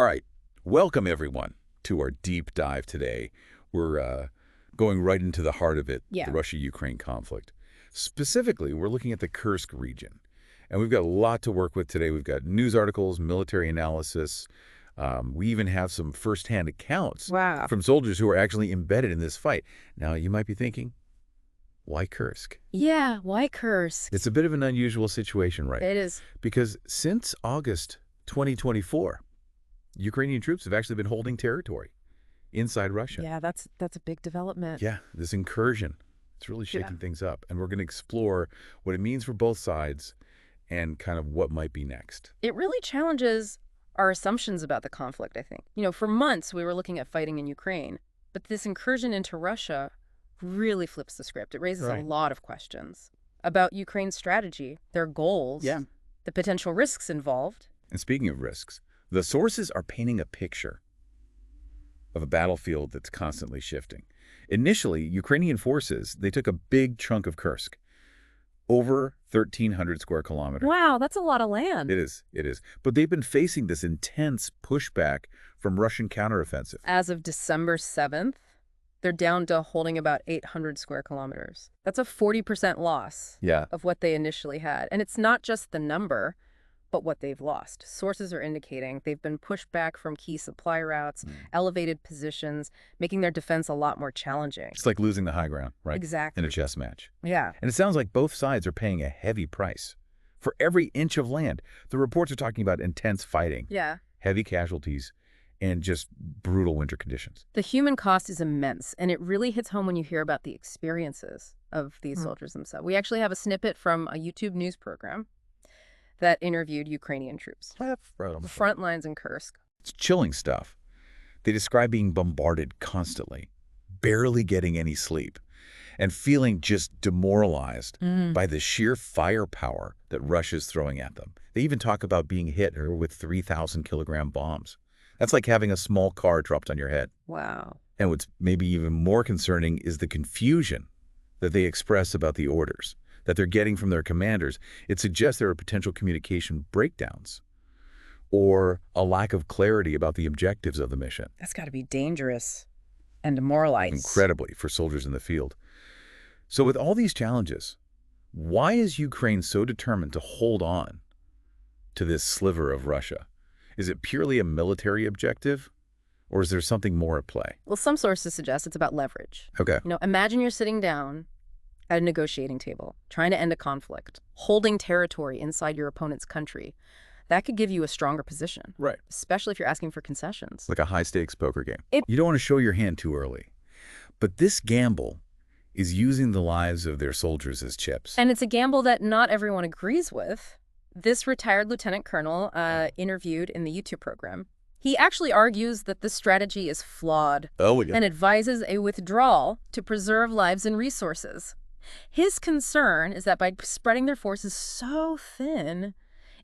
All right, welcome everyone to our deep dive today. We're going right into the heart of it, Yeah. the Russia-Ukraine conflict. Specifically, we're looking at the Kursk region, and we've got a lot to work with today. We've got news articles, military analysis. We even have some firsthand accounts Wow. from soldiers who are actually embedded in this fight. Now, you might be thinking, why Kursk? Yeah, why Kursk? It's a bit of an unusual situation, right? It is. Because since August 2024, Ukrainian troops have actually been holding territory inside Russia. Yeah, that's a big development. Yeah, this incursion, it's really shaking things up. And we're going to explore what it means for both sides and kind of what might be next. It really challenges our assumptions about the conflict, I think. For months we were looking at fighting in Ukraine, but this incursion into Russia really flips the script. It raises a lot of questions about Ukraine's strategy, their goals, the potential risks involved. And speaking of risks, the sources are painting a picture of a battlefield that's constantly shifting. Initially, Ukrainian forces, they took a big chunk of Kursk, over 1,300 square kilometers. Wow, that's a lot of land. It is. But they've been facing this intense pushback from Russian counteroffensive. As of December 7th, they're down to holding about 800 square kilometers. That's a 40% loss of what they initially had. And it's not just the number, but what they've lost. Sources are indicating they've been pushed back from key supply routes, elevated positions, making their defense a lot more challenging. It's like losing the high ground, right? Exactly. In a chess match. Yeah. And it sounds like both sides are paying a heavy price for every inch of land. The reports are talking about intense fighting, heavy casualties, and just brutal winter conditions. The human cost is immense, and it really hits home when you hear about the experiences of these soldiers themselves. We actually have a snippet from a YouTube news program that interviewed Ukrainian troops. The front lines in Kursk. It's chilling stuff. They describe being bombarded constantly, barely getting any sleep, and feeling just demoralized by the sheer firepower that Russia's throwing at them. They even talk about being hit with 3,000-kilogram bombs. That's like having a small car dropped on your head. Wow. And what's maybe even more concerning is the confusion that they express about the orders that they're getting from their commanders. It suggests there are potential communication breakdowns or a lack of clarity about the objectives of the mission. That's got to be dangerous and demoralizing. Incredibly for soldiers in the field. So with all these challenges, why is Ukraine so determined to hold on to this sliver of Russia? Is it purely a military objective, or is there something more at play? Well, some sources suggest it's about leverage. Okay. Imagine you're sitting down at a negotiating table, trying to end a conflict, holding territory inside your opponent's country. That could give you a stronger position. Right. Especially if you're asking for concessions. Like a high-stakes poker game. You don't want to show your hand too early. But this gamble is using the lives of their soldiers as chips. And it's a gamble that not everyone agrees with. This retired lieutenant colonel interviewed in the YouTube program. He actually argues that this strategy is flawed and advises a withdrawal to preserve lives and resources. His concern is that by spreading their forces so thin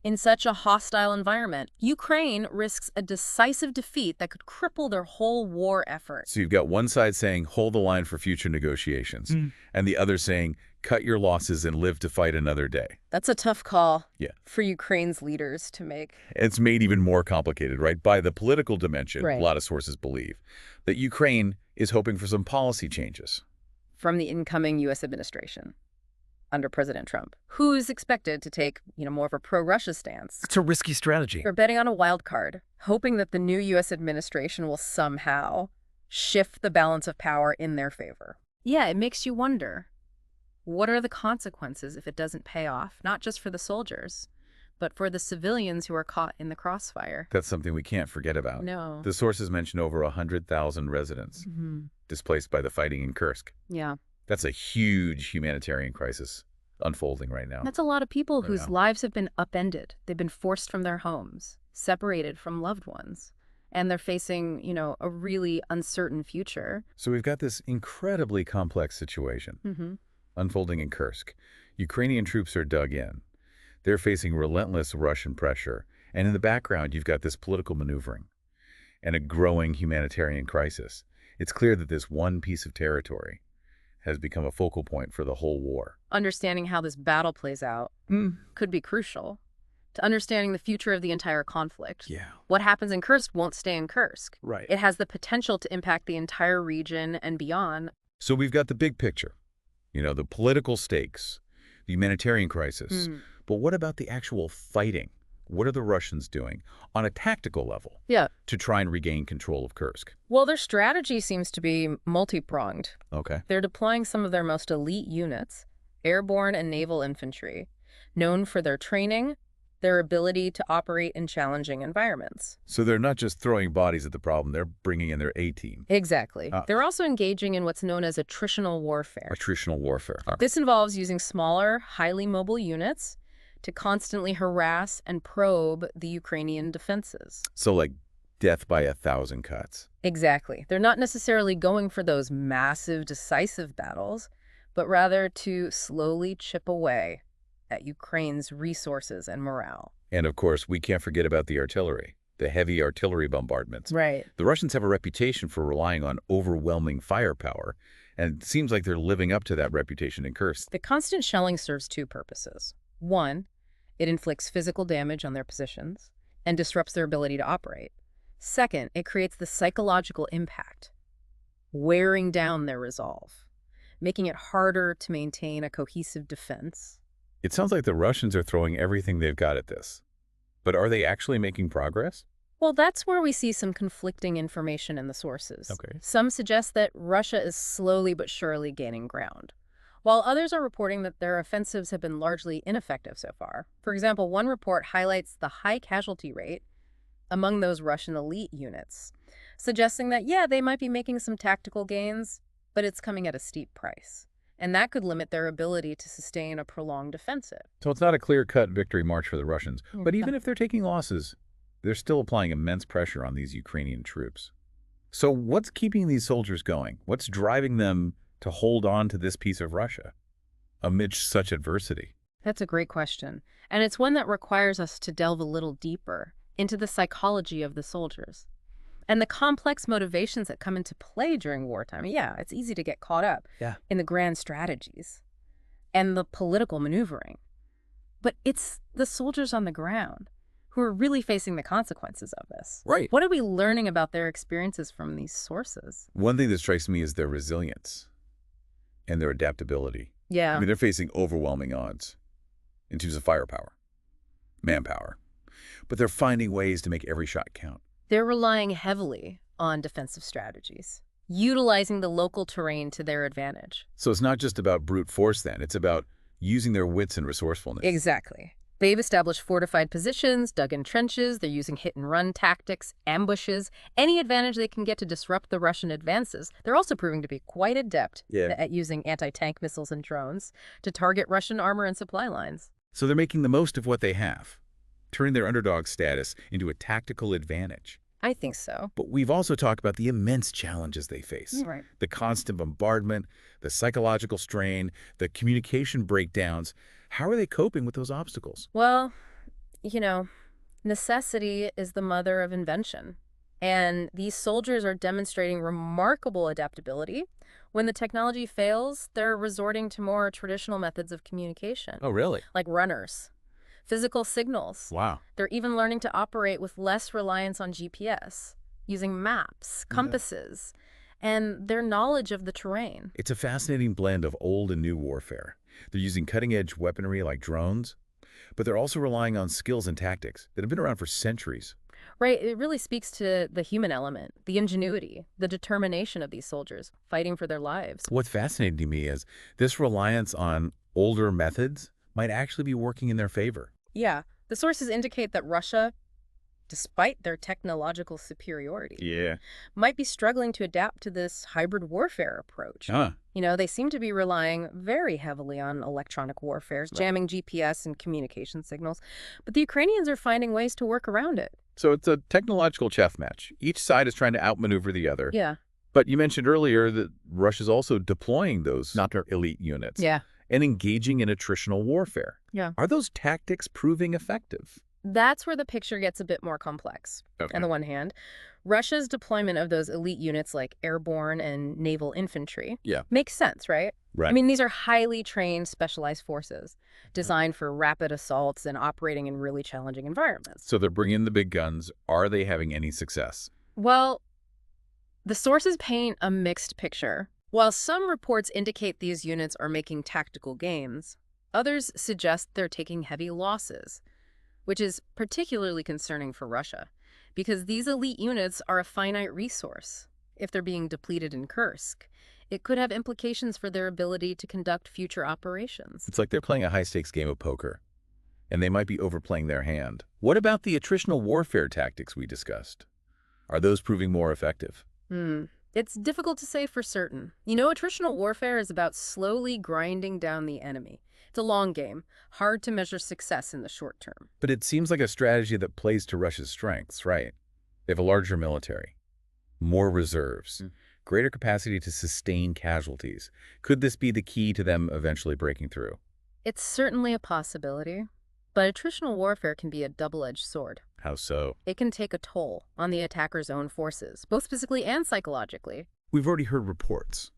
in such a hostile environment, Ukraine risks a decisive defeat that could cripple their whole war effort. So you've got one side saying, hold the line for future negotiations, and the other saying, cut your losses and live to fight another day. That's a tough call for Ukraine's leaders to make. It's made even more complicated, right? By the political dimension, Right. A lot of sources believe that Ukraine is hoping for some policy changes. From the incoming U.S. administration under President Trump, who's expected to take, more of a pro-Russia stance. It's a risky strategy. They're betting on a wild card, hoping that the new U.S. administration will somehow shift the balance of power in their favor. Yeah, it makes you wonder, what are the consequences if it doesn't pay off, not just for the soldiers, but for the civilians who are caught in the crossfire? That's something we can't forget about. No. The sources mention over 100,000 residents displaced by the fighting in Kursk. Yeah. That's a huge humanitarian crisis unfolding right now. That's a lot of people whose lives have been upended. They've been forced from their homes, separated from loved ones, and they're facing, a really uncertain future. So we've got this incredibly complex situation unfolding in Kursk. Ukrainian troops are dug in. They're facing relentless Russian pressure. And in the background, you've got this political maneuvering and a growing humanitarian crisis. It's clear that this one piece of territory has become a focal point for the whole war. Understanding how this battle plays out could be crucial. to understanding the future of the entire conflict. Yeah. What happens in Kursk won't stay in Kursk. Right. It has the potential to impact the entire region and beyond. So we've got the big picture, the political stakes, the humanitarian crisis. But what about the actual fighting? What are the Russians doing on a tactical level to try and regain control of Kursk? Well, their strategy seems to be multi-pronged. Okay. They're deploying some of their most elite units, airborne and naval infantry, known for their training, their ability to operate in challenging environments. So they're not just throwing bodies at the problem, they're bringing in their A-team. Exactly. They're also engaging in what's known as attritional warfare. Attritional warfare. This involves using smaller, highly mobile units to constantly harass and probe the Ukrainian defenses. So like death by 1,000 cuts. Exactly. They're not necessarily going for those massive, decisive battles, but rather to slowly chip away at Ukraine's resources and morale. And of course, we can't forget about the artillery, the heavy artillery bombardments. Right. The Russians have a reputation for relying on overwhelming firepower, and it seems like they're living up to that reputation in Kursk. The constant shelling serves two purposes. One, it inflicts physical damage on their positions and disrupts their ability to operate. Second, it creates the psychological impact, wearing down their resolve, making it harder to maintain a cohesive defense. It sounds like the Russians are throwing everything they've got at this. But are they actually making progress? Well, that's where we see some conflicting information in the sources. Okay. Some suggest that Russia is slowly but surely gaining ground, while others are reporting that their offensives have been largely ineffective so far. For example, one report highlights the high casualty rate among those Russian elite units, suggesting that, they might be making some tactical gains, but it's coming at a steep price. And that could limit their ability to sustain a prolonged offensive. So it's not a clear-cut victory march for the Russians. But even if they're taking losses, they're still applying immense pressure on these Ukrainian troops. So what's keeping these soldiers going? What's driving them to hold on to this piece of Russia amidst such adversity? That's a great question. And it's one that requires us to delve a little deeper into the psychology of the soldiers and the complex motivations that come into play during wartime. It's easy to get caught up in the grand strategies and the political maneuvering. But it's the soldiers on the ground who are really facing the consequences of this. Right. What are we learning about their experiences from these sources? One thing that strikes me is their resilience and their adaptability. Yeah. I mean, they're facing overwhelming odds in terms of firepower, manpower, but they're finding ways to make every shot count. They're relying heavily on defensive strategies, utilizing the local terrain to their advantage. So it's not just about brute force then, it's about using their wits and resourcefulness. Exactly. They've established fortified positions, dug in trenches, they're using hit-and-run tactics, ambushes, any advantage they can get to disrupt the Russian advances. They're also proving to be quite adept at using anti-tank missiles and drones to target Russian armor and supply lines. So they're making the most of what they have, turning their underdog status into a tactical advantage. I think so. But we've also talked about the immense challenges they face. Right. The constant bombardment, the psychological strain, the communication breakdowns. How are they coping with those obstacles? Well, necessity is the mother of invention. And these soldiers are demonstrating remarkable adaptability. When the technology fails, they're resorting to more traditional methods of communication. Oh, really? Like runners, physical signals. Wow. They're even learning to operate with less reliance on GPS, using maps, compasses, and their knowledge of the terrain. It's a fascinating blend of old and new warfare. They're using cutting-edge weaponry like drones, but they're also relying on skills and tactics that have been around for centuries. Right. It really speaks to the human element, the ingenuity, the determination of these soldiers fighting for their lives. What's fascinating to me is this reliance on older methods might actually be working in their favor. Yeah. The sources indicate that Russia, despite their technological superiority, might be struggling to adapt to this hybrid warfare approach. They seem to be relying very heavily on electronic warfare, jamming GPS and communication signals. But the Ukrainians are finding ways to work around it. So it's a technological chess match. Each side is trying to outmaneuver the other. Yeah. But you mentioned earlier that Russia's also deploying those not their elite units. Yeah. And engaging in attritional warfare. Yeah. Are those tactics proving effective? That's where the picture gets a bit more complex. Okay. On the one hand, Russia's deployment of those elite units like airborne and naval infantry makes sense, right? Right. I mean, these are highly trained, specialized forces designed for rapid assaults and operating in really challenging environments. So they're bringing the big guns. Are they having any success? Well, the sources paint a mixed picture. While some reports indicate these units are making tactical gains, others suggest they're taking heavy losses, which is particularly concerning for Russia, because these elite units are a finite resource. If they're being depleted in Kursk, it could have implications for their ability to conduct future operations. It's like they're playing a high-stakes game of poker, and they might be overplaying their hand. What about the attritional warfare tactics we discussed? Are those proving more effective? It's difficult to say for certain. You know, attritional warfare is about slowly grinding down the enemy. It's a long game, hard to measure success in the short term. But it seems like a strategy that plays to Russia's strengths, right? They have a larger military, more reserves, greater capacity to sustain casualties. Could this be the key to them eventually breaking through? It's certainly a possibility, but attritional warfare can be a double-edged sword. How so? It can take a toll on the attacker's own forces, both physically and psychologically. We've already heard reports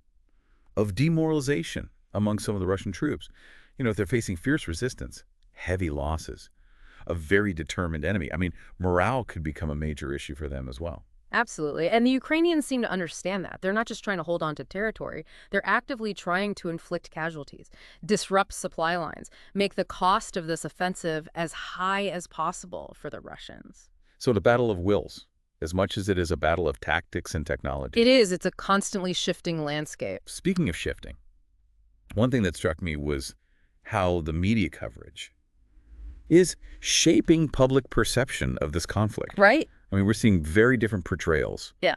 of demoralization among some of the Russian troops. You know, if they're facing fierce resistance, heavy losses, a very determined enemy. I mean, morale could become a major issue for them as well. Absolutely. And the Ukrainians seem to understand that. They're not just trying to hold on to territory. They're actively trying to inflict casualties, disrupt supply lines, make the cost of this offensive as high as possible for the Russians. So the battle of wills, as much as it is a battle of tactics and technology. It is. It's a constantly shifting landscape. Speaking of shifting, one thing that struck me was how the media coverage is shaping public perception of this conflict. Right? I mean, we're seeing very different portrayals. Yeah.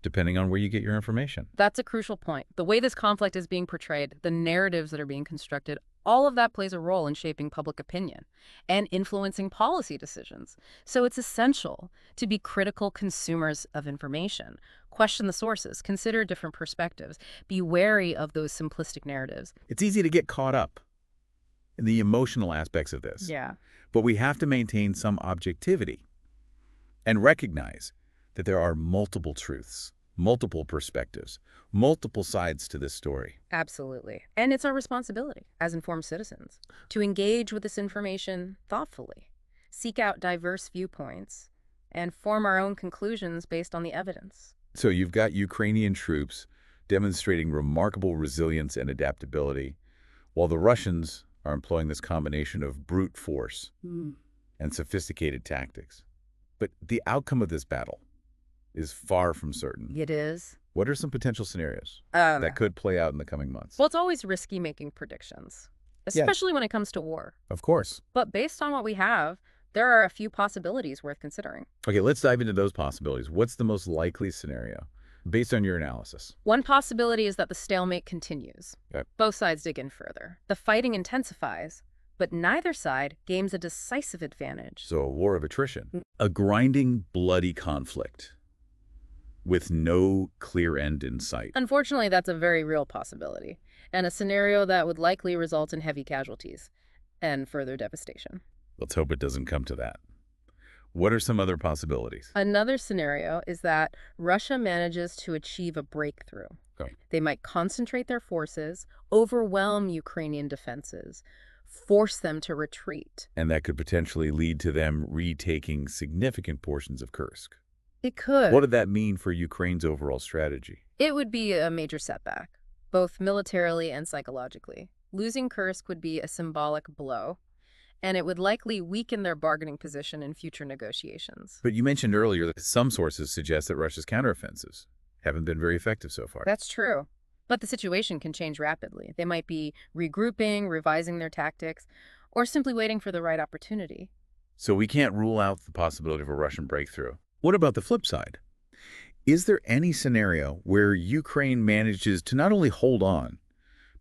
Depending on where you get your information. That's a crucial point. The way this conflict is being portrayed, the narratives that are being constructed, all of that plays a role in shaping public opinion and influencing policy decisions. So it's essential to be critical consumers of information. Question the sources, consider different perspectives, be wary of those simplistic narratives. It's easy to get caught up in the emotional aspects of this. Yeah. But we have to maintain some objectivity and recognize that there are multiple truths, multiple perspectives, multiple sides to this story. Absolutely. And it's our responsibility as informed citizens to engage with this information thoughtfully, seek out diverse viewpoints, and form our own conclusions based on the evidence. So you've got Ukrainian troops demonstrating remarkable resilience and adaptability, while the Russians are employing this combination of brute force and sophisticated tactics. But the outcome of this battle is far from certain. It is. What are some potential scenarios that could play out in the coming months? Well, it's always risky making predictions, especially when it comes to war. Of course. But based on what we have, there are a few possibilities worth considering. Okay, let's dive into those possibilities. What's the most likely scenario based on your analysis? One possibility is that the stalemate continues. Okay. Both sides dig in further. The fighting intensifies, but neither side gains a decisive advantage. So a war of attrition. A grinding, bloody conflict with no clear end in sight. Unfortunately, that's a very real possibility, and a scenario that would likely result in heavy casualties and further devastation. Let's hope it doesn't come to that. What are some other possibilities? Another scenario is that Russia manages to achieve a breakthrough. Okay. They might concentrate their forces, overwhelm Ukrainian defenses, force them to retreat. And that could potentially lead to them retaking significant portions of Kursk. It could. What did that mean for Ukraine's overall strategy? It would be a major setback, both militarily and psychologically. Losing Kursk would be a symbolic blow, and it would likely weaken their bargaining position in future negotiations. But you mentioned earlier that some sources suggest that Russia's counteroffensives haven't been very effective so far. That's true. But the situation can change rapidly. They might be regrouping, revising their tactics, or simply waiting for the right opportunity. So we can't rule out the possibility of a Russian breakthrough. What about the flip side? Is there any scenario where Ukraine manages to not only hold on,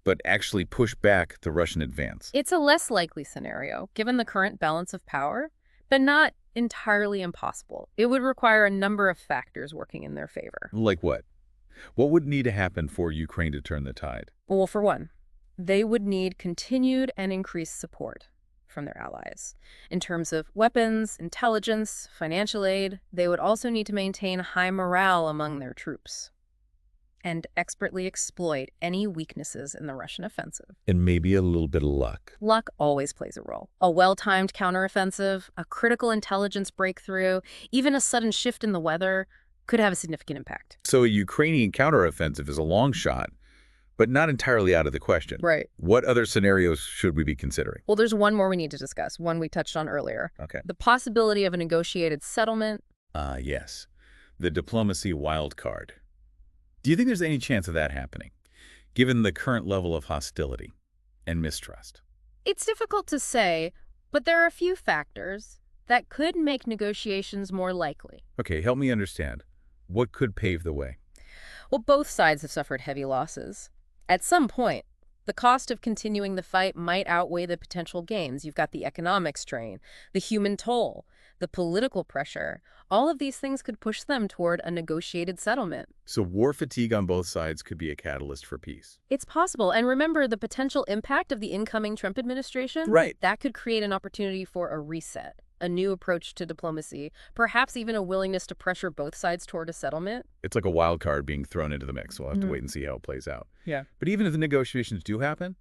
but actually push back the Russian advance? It's a less likely scenario, given the current balance of power, but not entirely impossible. It would require a number of factors working in their favor. Like what? What would need to happen for Ukraine to turn the tide? Well, for one, they would need continued and increased support from their allies. In terms of weapons, intelligence, financial aid, they would also need to maintain high morale among their troops. and expertly exploit any weaknesses in the Russian offensive. And maybe a little bit of luck. Luck always plays a role. A well-timed counteroffensive, a critical intelligence breakthrough, even a sudden shift in the weather could have a significant impact. So a Ukrainian counteroffensive is a long shot, but not entirely out of the question. Right. What other scenarios should we be considering? Well, there's one more we need to discuss, one we touched on earlier. Okay. The possibility of a negotiated settlement. Yes. The diplomacy wild card. Do you think there's any chance of that happening, given the current level of hostility and mistrust? It's difficult to say, but there are a few factors that could make negotiations more likely. Okay, help me understand. What could pave the way? Well, both sides have suffered heavy losses. At some point, the cost of continuing the fight might outweigh the potential gains. You've got the economic strain, the human toll, the political pressure. All of these things could push them toward a negotiated settlement. So war fatigue on both sides could be a catalyst for peace. It's possible. And remember the potential impact of the incoming Trump administration? Right. That could create an opportunity for a reset, a new approach to diplomacy, perhaps even a willingness to pressure both sides toward a settlement. It's like a wild card being thrown into the mix. We'll have to wait and see how it plays out. Yeah. But even if the negotiations do happen,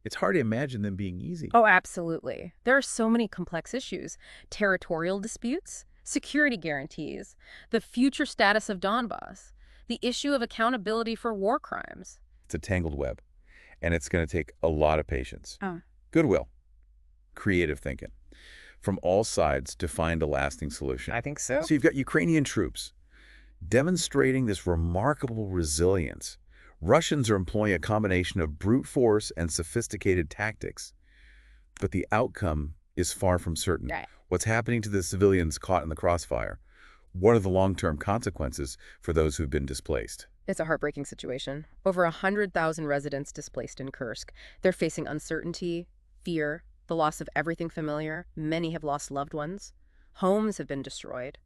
it's hard to imagine them being easy. Oh, absolutely. There are so many complex issues. Territorial disputes, security guarantees, the future status of Donbass, the issue of accountability for war crimes. It's a tangled web, and it's going to take a lot of patience, Oh. goodwill, creative thinking from all sides to find a lasting solution. I think so. So you've got Ukrainian troops demonstrating this remarkable resilience. Russians are employing a combination of brute force and sophisticated tactics, but the outcome is far from certain. Right. What's happening to the civilians caught in the crossfire? What are the long-term consequences for those who've been displaced? It's a heartbreaking situation. Over 100,000 residents displaced in Kursk. They're facing uncertainty, fear, the loss of everything familiar. Many have lost loved ones. Homes have been destroyed.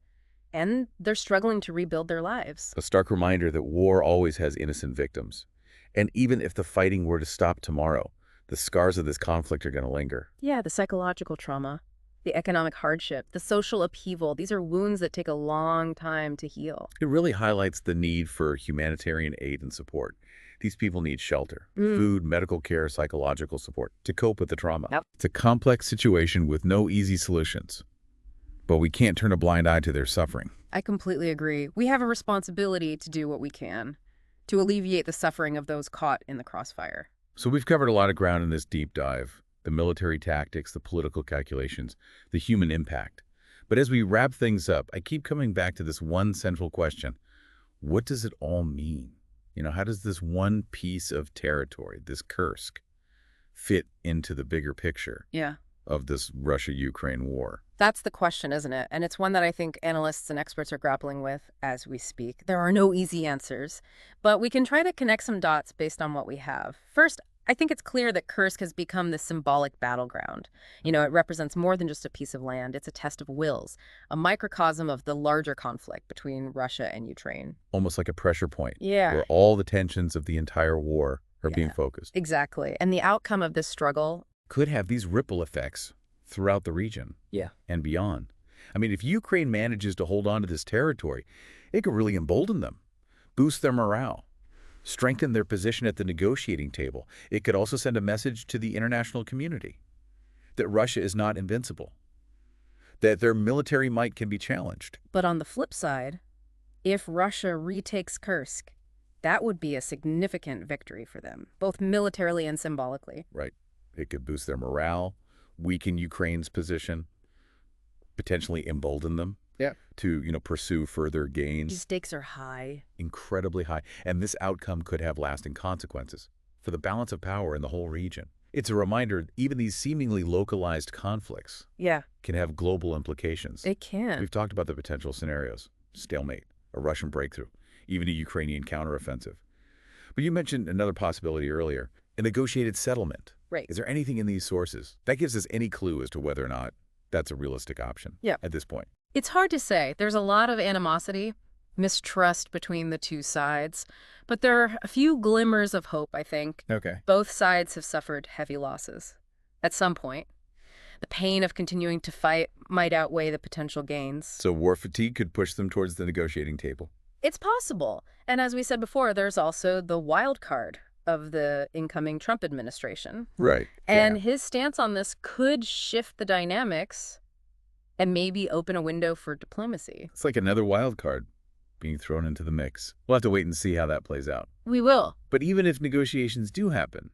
And they're struggling to rebuild their lives. A stark reminder that war always has innocent victims. And even if the fighting were to stop tomorrow, the scars of this conflict are going to linger. Yeah, the psychological trauma, the economic hardship, the social upheaval, these are wounds that take a long time to heal. It really highlights the need for humanitarian aid and support. These people need shelter, food, medical care, psychological support to cope with the trauma. Yep. It's a complex situation with no easy solutions. But we can't turn a blind eye to their suffering. I completely agree. We have a responsibility to do what we can to alleviate the suffering of those caught in the crossfire. So we've covered a lot of ground in this deep dive. The military tactics, the political calculations, the human impact. But as we wrap things up, I keep coming back to this one central question. What does it all mean? How does this one piece of territory, this Kursk, fit into the bigger picture of this Russia-Ukraine war? That's the question, isn't it? And it's one that I think analysts and experts are grappling with as we speak. There are no easy answers, but we can try to connect some dots based on what we have. First, I think it's clear that Kursk has become the symbolic battleground. It represents more than just a piece of land. It's a test of wills, a microcosm of the larger conflict between Russia and Ukraine. Almost like a pressure point. Yeah. Where all the tensions of the entire war are being focused. Exactly. And the outcome of this struggle could have these ripple effects throughout the region and beyond. I mean, if Ukraine manages to hold on to this territory, it could really embolden them, boost their morale, strengthen their position at the negotiating table. It could also send a message to the international community that Russia is not invincible, that their military might can be challenged. But on the flip side, if Russia retakes Kursk, that would be a significant victory for them, both militarily and symbolically. Right. It could boost their morale, weaken Ukraine's position, potentially embolden them to, pursue further gains. The stakes are high. Incredibly high. And this outcome could have lasting consequences for the balance of power in the whole region. It's a reminder even these seemingly localized conflicts can have global implications. It can. We've talked about the potential scenarios: stalemate, a Russian breakthrough, even a Ukrainian counteroffensive. But you mentioned another possibility earlier, a negotiated settlement. Right. Is there anything in these sources that gives us any clue as to whether or not that's a realistic option at this point? It's hard to say. There's a lot of animosity, mistrust between the two sides, but there are a few glimmers of hope, I think. Okay. Both sides have suffered heavy losses. At some point, the pain of continuing to fight might outweigh the potential gains. So war fatigue could push them towards the negotiating table. It's possible. And as we said before, there's also the wild card of the incoming Trump administration. Right. And his stance on this could shift the dynamics and maybe open a window for diplomacy. It's like another wild card being thrown into the mix. We'll have to wait and see how that plays out. We will. But even if negotiations do happen,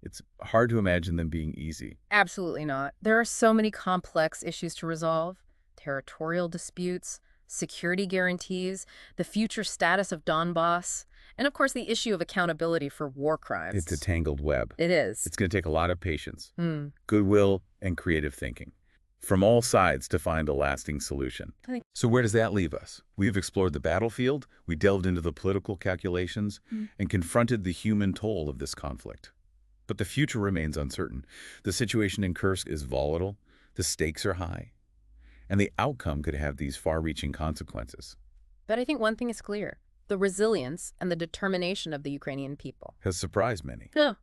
it's hard to imagine them being easy. Absolutely not. There are so many complex issues to resolve. Territorial disputes, security guarantees, the future status of Donbass, and of course the issue of accountability for war crimes. It's a tangled web. It is. It's going to take a lot of patience, goodwill, and creative thinking from all sides to find a lasting solution. So where does that leave us? We've explored the battlefield, we delved into the political calculations, and confronted the human toll of this conflict. But the future remains uncertain. The situation in Kursk is volatile, the stakes are high, and the outcome could have these far-reaching consequences. But I think one thing is clear. The resilience and the determination of the Ukrainian people Has surprised many. Yeah.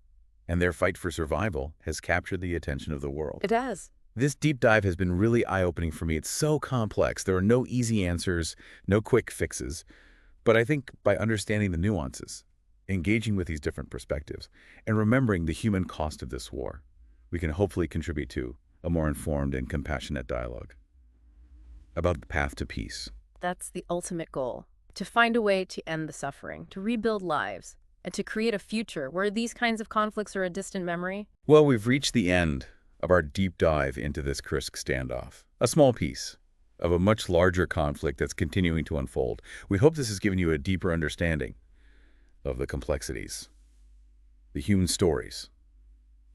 And their fight for survival has captured the attention of the world. It has. This deep dive has been really eye-opening for me. It's so complex. There are no easy answers, no quick fixes. But I think by understanding the nuances, engaging with these different perspectives, and remembering the human cost of this war, we can hopefully contribute to a more informed and compassionate dialogue about the path to peace. That's the ultimate goal. To find a way to end the suffering, to rebuild lives, and to create a future where these kinds of conflicts are a distant memory. Well, we've reached the end of our deep dive into this Kursk standoff. A small piece of a much larger conflict that's continuing to unfold. We hope this has given you a deeper understanding of the complexities, the human stories,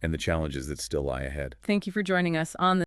and the challenges that still lie ahead. Thank you for joining us on